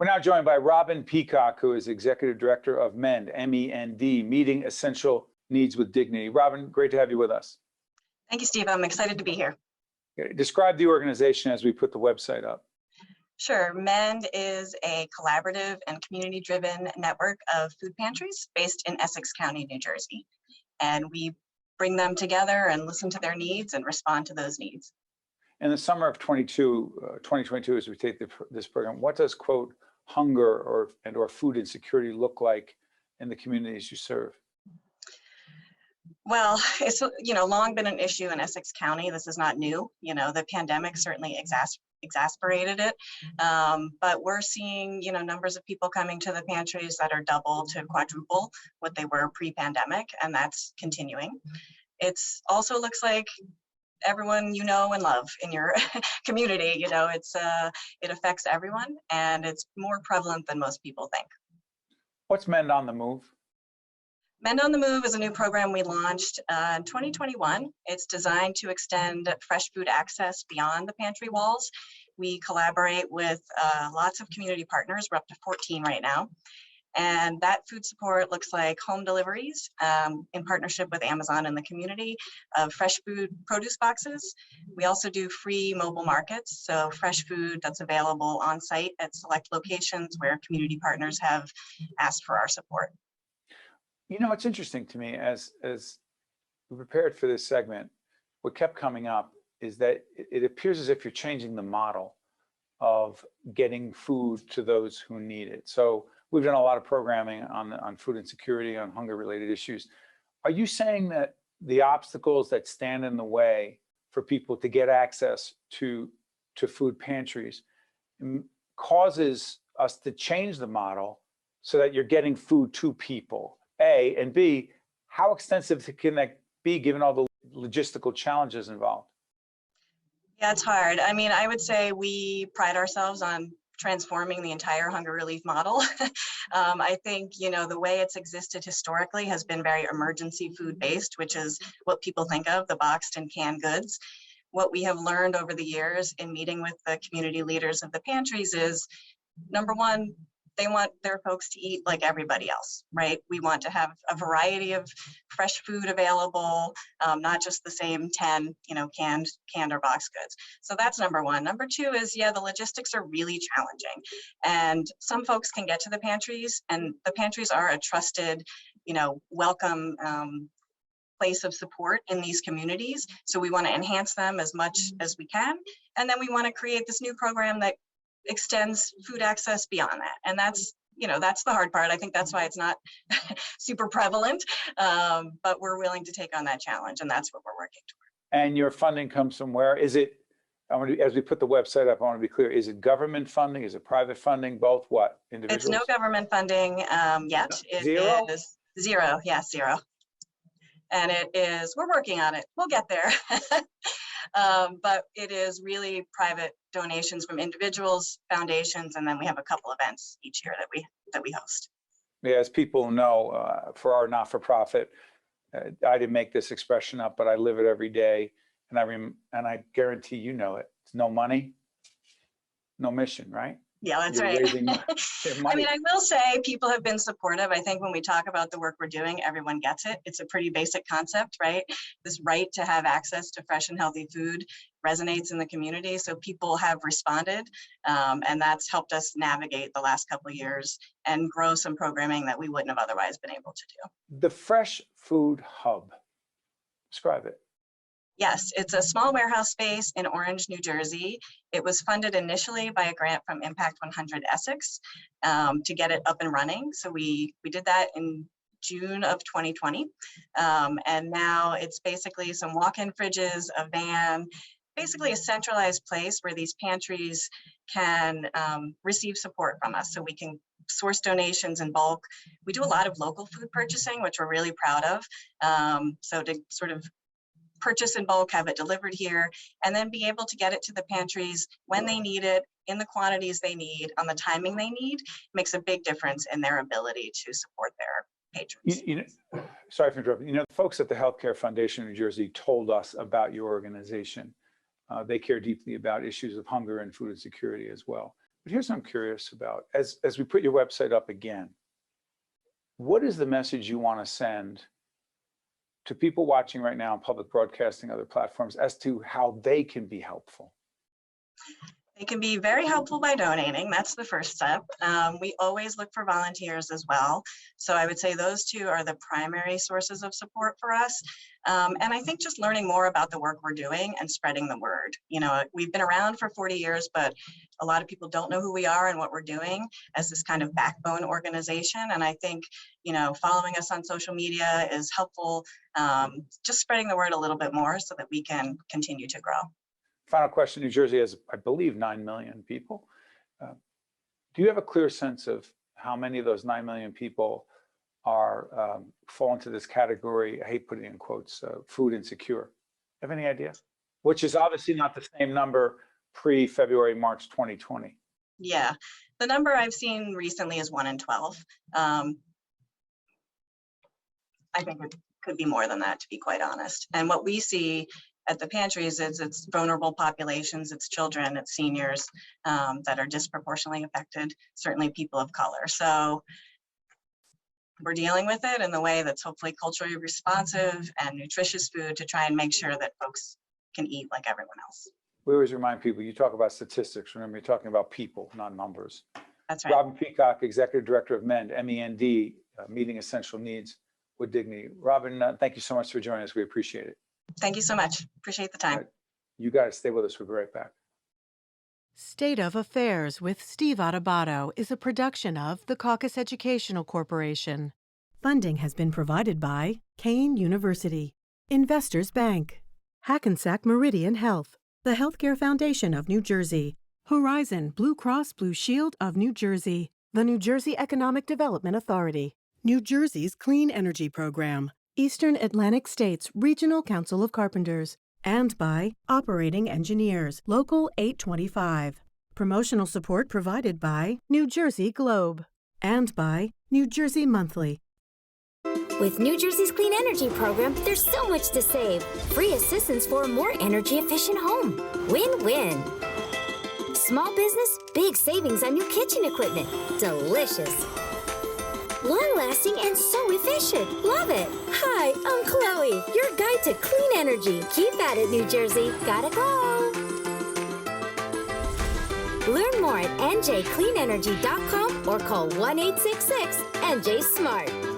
We're now joined by Robin Peacock, who is Executive Director of MEND, M-E-N-D, Meeting Essential Needs with Dignity. Robin, great to have you with us. Thank you, Steve. I'm excited to be here. Describe the organization as we put the website up. Sure. MEND is a collaborative and community-driven network of food pantries based in Essex County, New Jersey. And we bring them together and listen to their needs and respond to those needs. In the summer of 2022, as we take this program, what does, quote, hunger or food insecurity look like in the communities you serve? Well, it's long been an issue in Essex County. This is not new. The pandemic certainly exacerbated it, but we're seeing numbers of people coming to the pantries that are double to quadruple what they were pre-pandemic, and that's continuing. It's also looks like everyone you know and love in your community. It affects everyone, and it's more prevalent than most people think. What's MEND on the Move? MEND on the Move is a new program we launched in 2021. It's designed to extend fresh food access beyond the pantry walls. We collaborate with lots of community partners. We're up to 14 right now. And that food support looks like home deliveries in partnership with Amazon and the community of fresh food produce boxes. We also do free mobile markets, so fresh food that's available on site at select locations where community partners have asked for our support. It's interesting to me as we prepared for this segment, what kept coming up is that it appears as if you're changing the model of getting food to those who need it. So we've done a lot of programming on food insecurity, on hunger-related issues. Are you saying that the obstacles that stand in the way for people to get access to food pantries causes us to change the model so that you're getting food to people? A, and B, how extensive can that be given all the logistical challenges involved? Yeah, it's hard. I would say we pride ourselves on transforming the entire hunger relief model. I think, the way it's existed historically has been very emergency food based, which is what people think of, the boxed and canned goods. What we have learned over the years in meeting with the community leaders of the pantries is, number one, they want their folks to eat like everybody else, right? We want to have a variety of fresh food available, not just the same 10, canned or boxed goods. So that's number one. Number two is, the logistics are really challenging. And some folks can get to the pantries, and the pantries are a trusted, welcome place of support in these communities. So we want to enhance them as much as we can. And then we want to create this new program that extends food access beyond that. And that's the hard part. I think that's why it's not super prevalent, but we're willing to take on that challenge, and that's what we're working toward. And your funding comes from where? Is it, as we put the website up, I want to be clear, is it government funding? Is it private funding? Both? What? Individuals? It's no government funding yet. Zero? It is zero. Yeah, zero. And we're working on it. We'll get there. But it is really private donations from individuals, foundations, and then we have a couple events each year that we host. Yeah, as people know, for our not-for-profit, I didn't make this expression up, but I live it every day, and I guarantee you know it. It's no money, no mission, right? Yeah, that's You're right. raising money. I will say people have been supportive. I think when we talk about the work we're doing, everyone gets it. It's a pretty basic concept, right? This right to have access to fresh and healthy food resonates in the community. So people have responded, and that's helped us navigate the last couple of years and grow some programming that we wouldn't have otherwise been able to do. The Fresh Food Hub, describe it. Yes, it's a small warehouse space in Orange, New Jersey. It was funded initially by a grant from Impact 100 Essex to get it up and running. So we did that in June of 2020. And now it's basically some walk-in fridges, a van, basically a centralized place where these pantries can receive support from us. So we can source donations in bulk. We do a lot of local food purchasing, which we're really proud of. So to sort of purchase in bulk, have it delivered here, and then be able to get it to the pantries when they need it, in the quantities they need, on the timing they need, makes a big difference in their ability to support their patrons. Sorry for interrupting. The folks at the Healthcare Foundation of New Jersey told us about your organization. They care deeply about issues of hunger and food insecurity as well. But here's what I'm curious about. As we put your website up again, what is the message you want to send to people watching right now in public broadcasting, other platforms, as to how they can be helpful? They can be very helpful by donating. That's the first step. We always look for volunteers as well. So I would say those two are the primary sources of support for us. And I think just learning more about the work we're doing and spreading the word. You know, we've been around for 40 years, but a lot of people don't know who we are and what we're doing as this kind of backbone organization. And I think, you know, following us on social media is helpful, just spreading the word a little bit more so that we can continue to grow. Final question. New Jersey has, I believe, 9 million people. Do you have a clear sense of how many of those 9 million people are fall into this category? I hate putting it in quotes, food insecure. Have any idea? Which is obviously not the same number pre-February, March 2020. Yeah, the number I've seen recently is 1 in 12. I think it could be more than that, to be quite honest. And what we see at the pantries is it's vulnerable populations, it's children, it's seniors that are disproportionately affected, certainly people of color. So we're dealing with it in the way that's hopefully culturally responsive and nutritious food to try and make sure that folks can eat like everyone else. We always remind people, you talk about statistics, remember you're talking about people, not numbers. That's right. Robin Peacock, Executive Director of MEND, MEND, Meeting Essential Needs with Dignity. Robin, thank you so much for joining us. We appreciate it. Thank you so much. Appreciate the time. Right. You guys stay with us. We'll be right back. State of Affairs with Steve Adubato is a production of the Caucus Educational Corporation. Funding has been provided by Kane University, Investors Bank, Hackensack Meridian Health, the Healthcare Foundation of New Jersey, Horizon Blue Cross Blue Shield of New Jersey, the New Jersey Economic Development Authority, New Jersey's Clean Energy Program, Eastern Atlantic States Regional Council of Carpenters, and by Operating Engineers, Local 825. Promotional support provided by New Jersey Globe and by New Jersey Monthly. With New Jersey's Clean Energy Program, there's so much to save. Free assistance for a more energy-efficient home. Win-win. Small business, big savings on new kitchen equipment. Delicious. Long-lasting and so efficient. Love it. Hi, I'm Chloe, your guide to clean energy. Keep at it, New Jersey. Gotta go. Learn more at njcleanenergy.com or call 1-866-NJ-SMART.